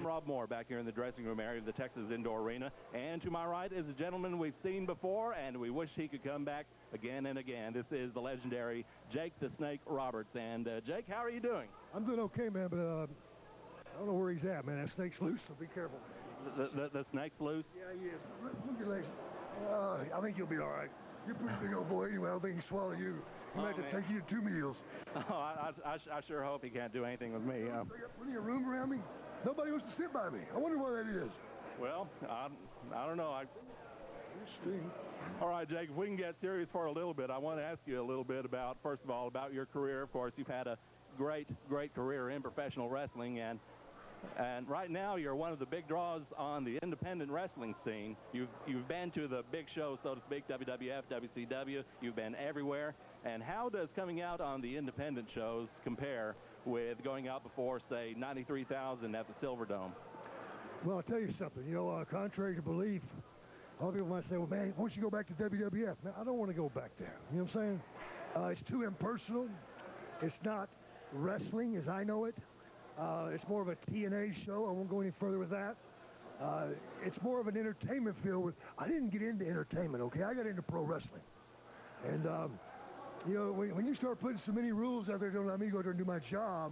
I'm Rob Moore, back here in the dressing room area of the Texas Indoor Arena. And to my right is a gentleman we've seen before, and we wish he could come back again and again. This is the legendary Jake the Snake Roberts. And Jake, how are you doing? I'm doing okay, man, but I don't know where he's at, man. That snake's loose, so be careful. The snake's loose? Yeah, he is. Look at your legs. I think you'll be all right. You're a pretty big old boy anyway. I don't think he can swallow you. He might have to take you to 2 meals. Oh, I sure hope he can't do anything with me. They got plenty of room around me. Nobody wants to sit by me. I wonder why that is. Well, I don't know. All right, Jake, if we can get serious for a little bit, I want to ask you a little bit about, first of all, about your career. Of course, you've had a great career in professional wrestling, and right now you're one of the big draws on the independent wrestling scene. You've been to the big shows, so to speak, WWF, WCW. You've been everywhere. And how does coming out on the independent shows compare with going out before, say, 93,000 at the Silverdome? Well, I'll tell you something. You know, contrary to belief, a lot of people might say, well, man, why don't you go back to WWF? Man, I don't want to go back there. You know what I'm saying? It's too impersonal. It's not wrestling as I know it. It's more of a TNA show. I won't go any further with that. It's more of an entertainment field. I didn't get into entertainment, okay? I got into pro wrestling. And, you know, when you start putting so many rules out there, don't let me go there and do my job,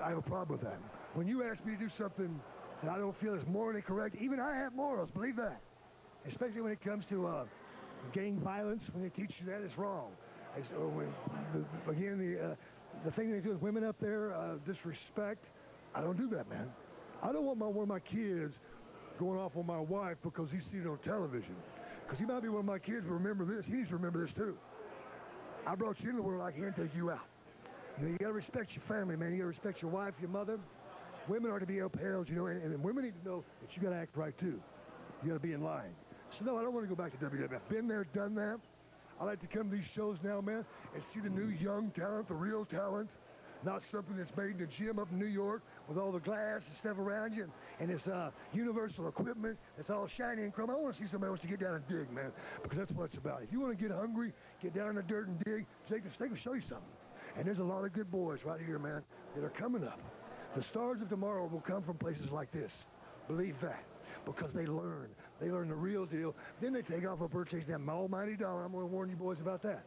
I have a problem with that. When you ask me to do something that I don't feel is morally correct, even I have morals, believe that. Especially when it comes to gang violence, when they teach you that, it's wrong. The thing they do with women up there, disrespect, I don't do that, man. I don't want one of my kids going off on my wife because he's seen it on television. Because he might be one of my kids, but remember this, he needs to remember this too. I brought you into the world, I can't take you out. You know, you gotta respect your family, man. You gotta respect your wife, your mother. Women are to be upheld, you know, and women need to know that you gotta act right too. You gotta be in line. So no, I don't want to go back to WWF. Been there, done that. I like to come to these shows now, man, and see the new young talent, the real talent, not something that's made in the gym up in New York with all the glass and stuff around you and this universal equipment that's all shiny and chrome. I want to see somebody else to get down and dig, man, because that's what it's about. If you want to get hungry, get down in the dirt and dig, Jake the Snake will show you something. And there's a lot of good boys right here, man, that are coming up. The stars of tomorrow will come from places like this. Believe that. Because they learn. They learn the real deal. Then they take off and purchase that almighty dollar. I'm going to warn you boys about that.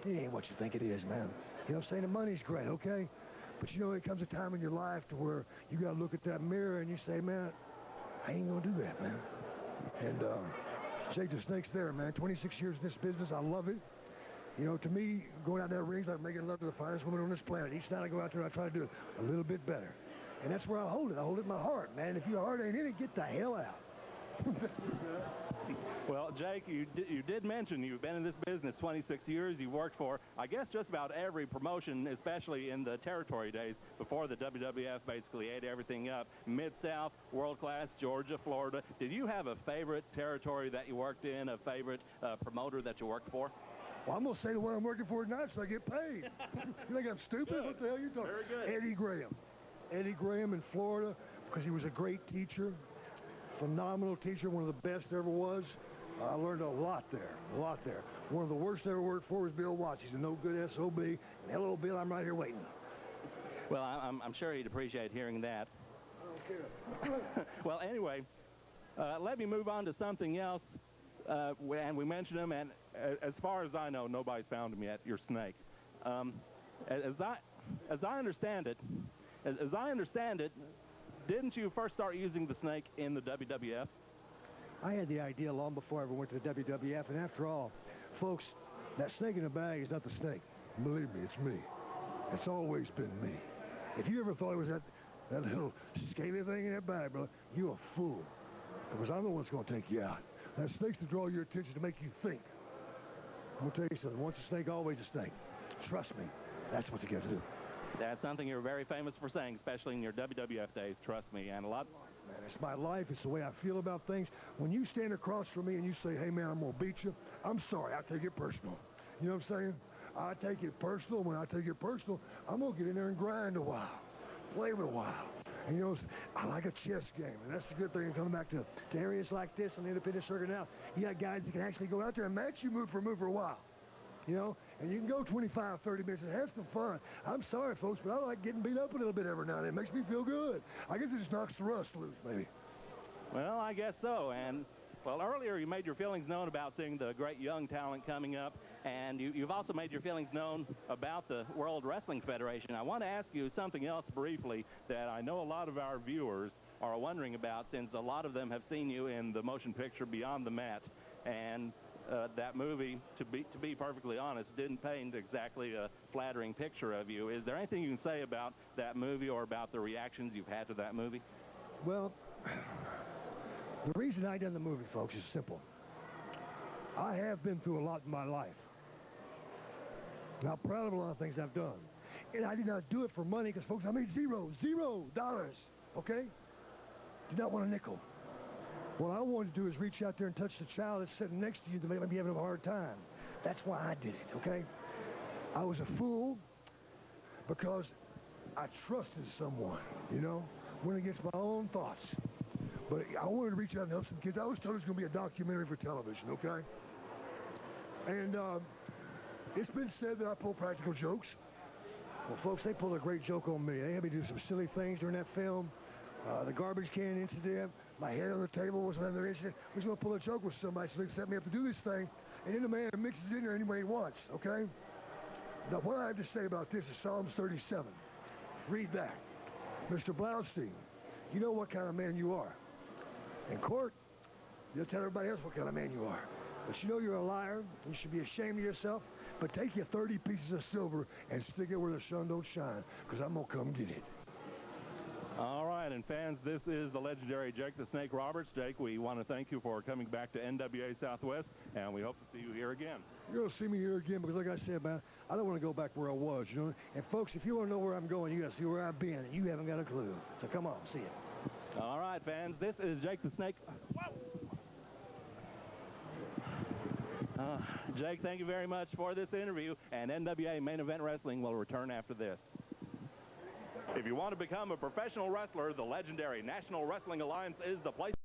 It ain't what you think it is, man. You know what I'm saying? The money's great, okay? But you know, it comes a time in your life to where you got to look at that mirror and you say, man, I ain't going to do that, man. And Jake the Snake's there, man. 26 years in this business. I love it. You know, to me, going out in that ring's like making love to the finest woman on this planet. Each night I go out there and I try to do it a little bit better. And that's where I hold it. I hold it in my heart, man. If your heart ain't in it, get the hell out. Well, Jake, you did mention you've been in this business 26 years. You've worked for, I guess, just about every promotion, especially in the territory days before the WWF basically ate everything up. Mid-South, World Class, Georgia, Florida. Did you have a favorite territory that you worked in, a favorite promoter that you worked for? Well, I'm going to say the one I'm working for tonight so I get paid. You think I'm stupid? Good. What the hell are you talking about? Very good. Eddie Graham. Eddie Graham in Florida, because he was a great teacher, phenomenal teacher, one of the best there ever was. I learned a lot there, One of the worst I ever worked for was Bill Watts. He's a no-good SOB. And hello, Bill, I'm right here waiting. Well, I'm sure he'd appreciate hearing that. I don't care. Well, anyway, let me move on to something else. And we mentioned him, and as far as I know, nobody's found him yet, your snake. As I understand it, didn't you first start using the snake in the WWF? I had the idea long before I ever went to the WWF, and after all, folks, that snake in the bag is not the snake. Believe me, it's me. It's always been me. If you ever thought it was that little scaly thing in that bag, bro, you a fool. Because I'm the one that's going to take you out. That snake's to draw your attention, to make you think. I'm going to tell you something. Once a snake, always a snake. Trust me. That's what you got to do. That's something you're very famous for saying, especially in your WWF days. Trust me, and a lot. Man, it's my life. It's the way I feel about things. When you stand across from me and you say, hey, man, I'm going to beat you, I'm sorry. I take it personal. You know what I'm saying? I take it personal. When I take it personal, I'm going to get in there and grind a while. Play with a while. And, you know, I like a chess game, and that's the good thing coming back to areas like this on the independent circuit now. You got guys that can actually go out there and match you move for a while, you know? and you can go 25, 30 minutes and have some fun. I'm sorry, folks, but I like getting beat up a little bit every now and then. It makes me feel good. I guess it just knocks the rust loose, maybe. Well, I guess so. And, well, earlier you made your feelings known about seeing the great young talent coming up, and you've also made your feelings known about the World Wrestling Federation. I want to ask you something else briefly that I know a lot of our viewers are wondering about, since a lot of them have seen you in the motion picture Beyond the Mat, and that movie, to be perfectly honest, didn't paint exactly a flattering picture of you. Is there anything you can say about that movie or about the reactions you've had to that movie? Well, the reason I done the movie, folks, is simple. I have been through a lot in my life. I'm proud of a lot of things I've done. And I did not do it for money because, folks, I made $0, okay? Did not want a nickel. What I wanted to do is reach out there and touch the child that's sitting next to you that may be having a hard time. That's why I did it, okay? I was a fool because I trusted someone, you know? Went against my own thoughts. But I wanted to reach out and help some kids. I was told it was going to be a documentary for television, okay? And it's been said that I pull practical jokes. Well, folks, they pulled a great joke on me. They had me do some silly things during that film. The garbage can incident, my head on the table was another incident. We was going to pull a joke with somebody, so they set me up to do this thing, and then the man mixes it in there any way he wants, okay? Now, what I have to say about this is Psalms 37. Read that. Mr. Blaustein, you know what kind of man you are. In court, you'll tell everybody else what kind of man you are. But you know you're a liar. You should be ashamed of yourself. But take your 30 pieces of silver and stick it where the sun don't shine, because I'm going to come get it. All right, and fans, this is the legendary Jake the Snake Roberts. Jake, we want to thank you for coming back to NWA Southwest, and we hope to see you here again. You're going to see me here again because, like I said, man, I don't want to go back where I was, you know. And, folks, if you want to know where I'm going, you got to see where I've been, and you haven't got a clue. So come on, see it. All right, fans, this is Jake the Snake. Jake, thank you very much for this interview, and NWA Main Event Wrestling will return after this. If you want to become a professional wrestler, the legendary National Wrestling Alliance is the place.